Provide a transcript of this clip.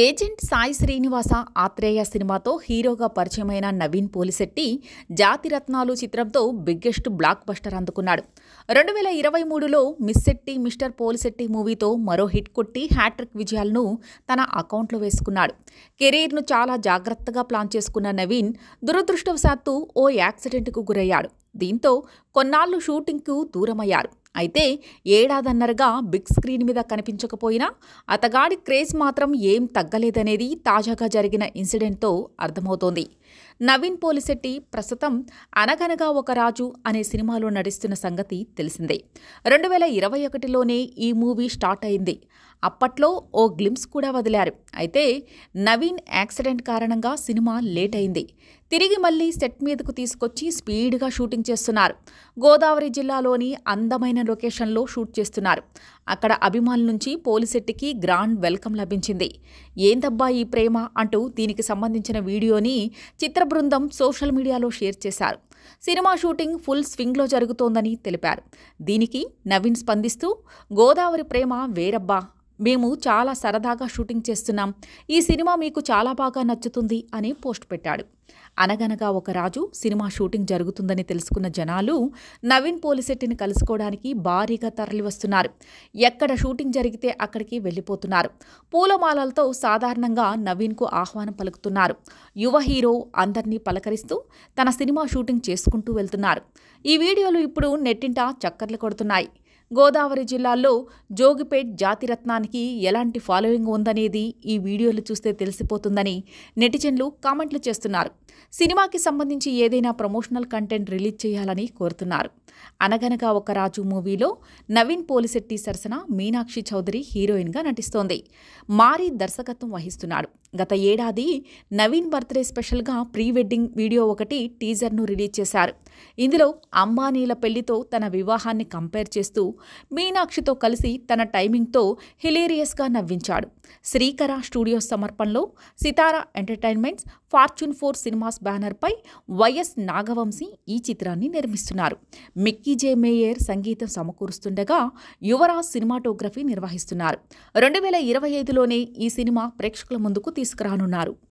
Agent Sai Srinivasa Athreya సినిమాతో హీరోగా పరిచయమైన నవీన్ పోలిశెట్టి జాతిరత్నాలు చిత్రంతో బిగ్గెస్ట్ బ్లాక్ బస్టర్ అందుకున్నాడు. 2023లో మిస్ శెట్టి మిస్టర్ పోలిశెట్టి మూవీతో మరో హిట్ కొట్టి హ్యాట్రిక్ విజయాలను తన అకౌంట్లో వేసుకున్నాడు. కెరీర్ను చాలా జాగ్రత్తగా ప్లాన్ చేసుకున్న నవీన్ దురదృష్టవశాత్తు ఓ యాక్సిడెంట్కు గురయ్యాడు. దీంతో కొన్నాళ్లు షూటింగ్కు దూరమయ్యారు. అయితే ఏడాదన్నరగా బిగ్ స్క్రీన్ మీద కనిపించకపోయినా అతగాడి క్రేజ్ మాత్రం ఏం తగ్గలేదనేది తాజాగా జరిగిన ఇన్సిడెంట్తో అర్థమవుతోంది. నవీన్ పోలిశెట్టి ప్రస్తుతం అనగనగా ఒక రాజు అనే సినిమాలో నటిస్తున్న సంగతి తెలిసిందే. 2021లోనే ఈ మూవీ స్టార్ట్ అయింది. అప్పట్లో ఓ గ్లిమ్స్ కూడా వదిలారు. అయితే నవీన్ యాక్సిడెంట్ కారణంగా సినిమా లేట్ అయింది. తిరిగి మళ్లీ సెట్ మీదకు తీసుకొచ్చి స్పీడ్గా షూటింగ్ చేస్తున్నారు. గోదావరి జిల్లాలోని అందమైన లొకేషన్లో షూట్ చేస్తున్నారు. అక్కడ అభిమానుల నుంచి పోలిశెట్టికి గ్రాండ్ వెల్కమ్ లభించింది. ఏందబ్బా ఈ ప్రేమ అంటూ దీనికి సంబంధించిన వీడియోని చిత్ర బృందం సోషల్ మీడియాలో షేర్ చేశారు. సినిమా షూటింగ్ ఫుల్ స్వింగ్లో జరుగుతోందని తెలిపారు. దీనికి నవీన్ స్పందిస్తూ, గోదావరి ప్రేమ వేరబ్బా, మేము చాలా సరదాగా షూటింగ్ చేస్తున్నాం, ఈ సినిమా మీకు చాలా బాగా నచ్చుతుంది అని పోస్ట్ పెట్టాడు. అనగనగా ఒక రాజు సినిమా షూటింగ్ జరుగుతుందని తెలుసుకున్న జనాలు నవీన్ పోలిశెట్టిని కలుసుకోవడానికి భారీగా తరలివస్తున్నారు. ఎక్కడ షూటింగ్ జరిగితే అక్కడికి వెళ్లిపోతున్నారు. పూలమాలలతో సాధారణంగా నవీన్కు ఆహ్వానం పలుకుతున్నారు. యువ హీరో అందరినీ పలకరిస్తూ తన సినిమా షూటింగ్ చేసుకుంటూ వెళ్తున్నారు. ఈ వీడియోలు ఇప్పుడు నెట్టింట చక్కర్లు కొడుతున్నాయి. గోదావరి జిల్లాల్లో జోగిపేట్ జాతిరత్నానికి ఎలాంటి ఫాలోయింగ్ ఉందనేది ఈ వీడియోలు చూస్తే తెలిసిపోతుందని నెటిజన్లు కామెంట్లు చేస్తున్నారు. సినిమాకి సంబంధించి ఏదైనా ప్రమోషనల్ కంటెంట్ రిలీజ్ చేయాలని కోరుతున్నారు. అనగనగా ఒక రాజు మూవీలో నవీన్ పోలిశెట్టి సరసన మీనాక్షి చౌదరి హీరోయిన్గా నటిస్తోంది. మారీ దర్శకత్వం వహిస్తున్నాడు. గత ఏడాది నవీన్ బర్త్డే స్పెషల్గా ప్రీ వెడ్డింగ్ వీడియో ఒకటి టీజర్ను రిలీజ్ చేశారు. ఇందులో అంబానీల పెళ్లితో తన వివాహాన్ని కంపేర్ చేస్తూ మీనాక్షితో కలిసి తన టైమింగ్తో హిలేరియస్గా నవ్వించాడు. శ్రీకర స్టూడియోస్ సమర్పణలో సితారా ఎంటర్టైన్మెంట్స్, ఫార్చ్యూన్ 4 సినిమాస్ బ్యానర్పై వైఎస్ నాగవంశీ ఈ చిత్రాన్ని నిర్మిస్తున్నారు. మిక్కీ జే మేయర్ సంగీతం సమకూరుస్తుండగా యువరాజ్ సినిమాటోగ్రఫీ నిర్వహిస్తున్నారు. 2025లోనే ఈ సినిమా ప్రేక్షకుల ముందుకు తీసుకురానున్నారు.